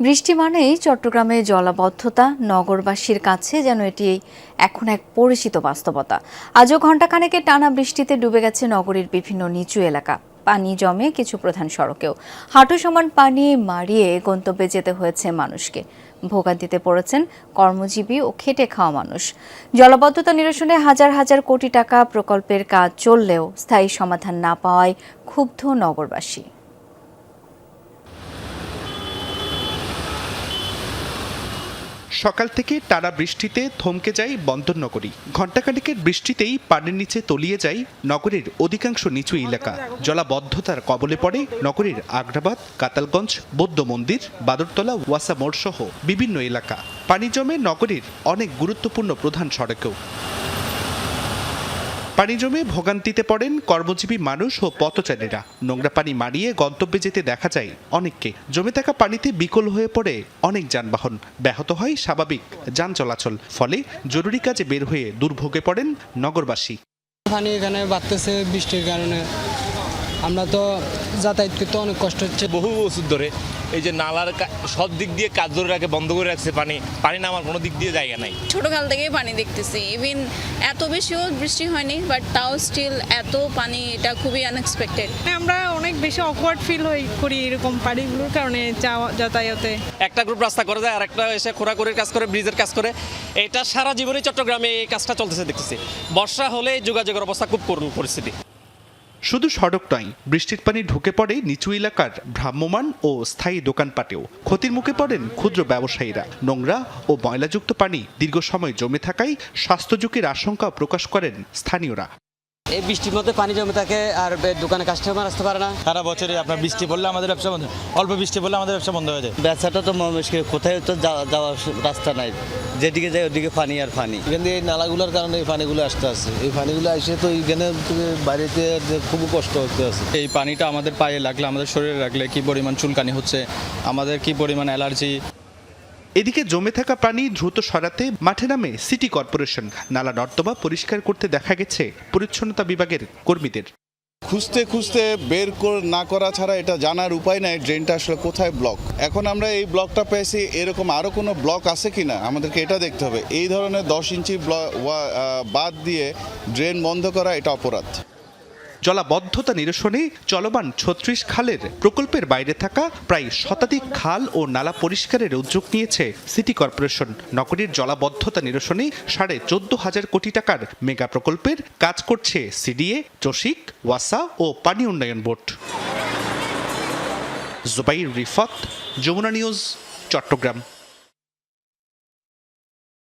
বৃষ্টি মানেই চট্টগ্রামে জলাবদ্ধতা, নগরবাসীর কাছে যেন এটি এখন এক পরিচিত বাস্তবতা। আজও ঘণ্টাখানেকের টানা বৃষ্টিতে ডুবে গেছে নগরীর বিভিন্ন নিচু এলাকা। পানি জমে কিছু প্রধান সড়কেও। হাঁটু সমান পানি মারিয়ে গন্তব্যে যেতে হয়েছে মানুষকে। ভোগান্তিতে পড়েছেন কর্মজীবী ও খেটে খাওয়া মানুষ। জলাবদ্ধতা নিরসনে হাজার হাজার কোটি টাকা প্রকল্পের কাজ চললেও স্থায়ী সমাধান না পাওয়ায় ক্ষুব্ধ নগরবাসী। সকাল থেকে টানা বৃষ্টিতে থমকে যায় বন্দরনগরী। ঘণ্টাখানেকের বৃষ্টিতেই পানির নিচে তলিয়ে যায় নগরীর অধিকাংশ নিচু এলাকা। জলাবদ্ধতার কবলে পড়ে নগরীর আগ্রাবাদ, কাতালগঞ্জ, বৌদ্ধ মন্দির, বাদরতলা, ওয়াসা মোড় সহ বিভিন্ন এলাকা। পানি জমে নগরীর অনেক গুরুত্বপূর্ণ প্রধান সড়কেও। পানি জমে ভোগান্তিতে পড়েন কর্মজীবী মানুষ ও পথচারীরা। নোংরা পানি মারিয়ে গন্তব্যে যেতে দেখা যায় অনেককে। জমে থাকা পানিতে বিকল হয়ে পড়ে অনেক যানবাহন। ব্যাহত হয় স্বাভাবিক যান চলাচল। ফলে জরুরি কাজে বের হয়ে দুর্ভোগে পড়েন নগরবাসী। পানি এখানে বাড়তেছে বৃষ্টির কারণে, আমরা তো যাতায়াত করতে অনেক কষ্ট হচ্ছে। বহু বছর ধরে এই যে নালার সব দিক দিয়ে কাজ ধরে রাখে, বন্ধ করে রাখছে, পানি নামার কোনো দিক দিয়ে জায়গা নাই। ছোটকাল থেকেই পানি দেখতেছি, ইভিন এত বেশিও বৃষ্টি হয়নি, বাট তাও স্টিল এত পানি, এটা খুবই আনএক্সপেক্টেড। আমরা অনেক বেশি অকওয়ার্ড ফিল করি এরকম পানিগুলোর কারণে যাতায়াতে। একটা গ্রুপ রাস্তা করে যায়, আর একটা এসে খোঁড়াখুড়ির কাজ করে, ব্রিজের কাজ করে। এটা সারা জীবনই চট্টগ্রামে এই কাজটা চলতেছে দেখতেছি। বর্ষা হলে যোগাযোগের অবস্থা খুব করুণ পরিস্থিতি। শুধু সড়ক নয়, বৃষ্টির পানি ঢুকে পড়ে নিচু এলাকার ভ্রাম্যমাণ ও স্থায়ী দোকানপাটেও। ক্ষতির মুখে পড়েন ক্ষুদ্র ব্যবসায়ীরা। নোংরা ও ময়লাযুক্ত পানি দীর্ঘ সময় জমে থাকায় স্বাস্থ্য ঝুঁকির আশঙ্কা প্রকাশ করেন স্থানীয়রা। এই বৃষ্টির মধ্যে পানি জমে থাকে আর দোকানে কাস্টমার আসতে পারে না। সারা বছরে আপনার বৃষ্টি পড়লে আমাদের ব্যবসা বন্ধ, অল্প বৃষ্টি পড়লে আমাদের ব্যবসা বন্ধ হয়ে যায়। ব্যবসাটা তো মুশকিল, কোথায় তো যাওয়ার রাস্তা নাই, যেদিকে যায় ওদিকে পানি আর পানি। এখান থেকে এই নালাগুলোর কারণে এই পানিগুলো আসতে আছে, এই পানিগুলো এসে তো এইখানে বাড়িতে খুব কষ্ট হতে আছে। এই পানিটা আমাদের পায়ে লাগলে, আমাদের শরীরে লাগলে কি পরিমাণ চুলকানি হচ্ছে, আমাদের কি পরিমাণ অ্যালার্জি। এদিকে জমে থাকা পানি দ্রুত সরাতে মাঠে নামে সিটি কর্পোরেশন। নালা নর্দমা পরিষ্কার করতে দেখা গেছে পরিচ্ছন্নতা বিভাগের কর্মীদের। খুঁজতে বের না করা ছাড়া এটা জানার উপায় নাই ড্রেনটা আসলে কোথায় ব্লক। এখন আমরা এই ব্লকটা পেয়েছি, এরকম আরও কোনো ব্লক আছে কিনা আমাদেরকে এটা দেখতে হবে। এই ধরনের 10 ইঞ্চি বাদ দিয়ে ড্রেন বন্ধ করা এটা অপরাধ। জলাবদ্ধতা নিরসনে চলমান 36 খালের প্রকল্পের বাইরে থাকা প্রায় শতাধিক খাল ও নালা পরিষ্কারের উদ্যোগ নিয়েছে সিটি কর্পোরেশন। নগরীর জলাবদ্ধতা নিরসনে 14,500 কোটি টাকার মেগা প্রকল্পের কাজ করছে সিডিএ, চসিক, ওয়াসা ও পানি উন্নয়ন বোর্ড। জুবাইর রিফাত, যমুনা নিউজ, চট্টগ্রাম।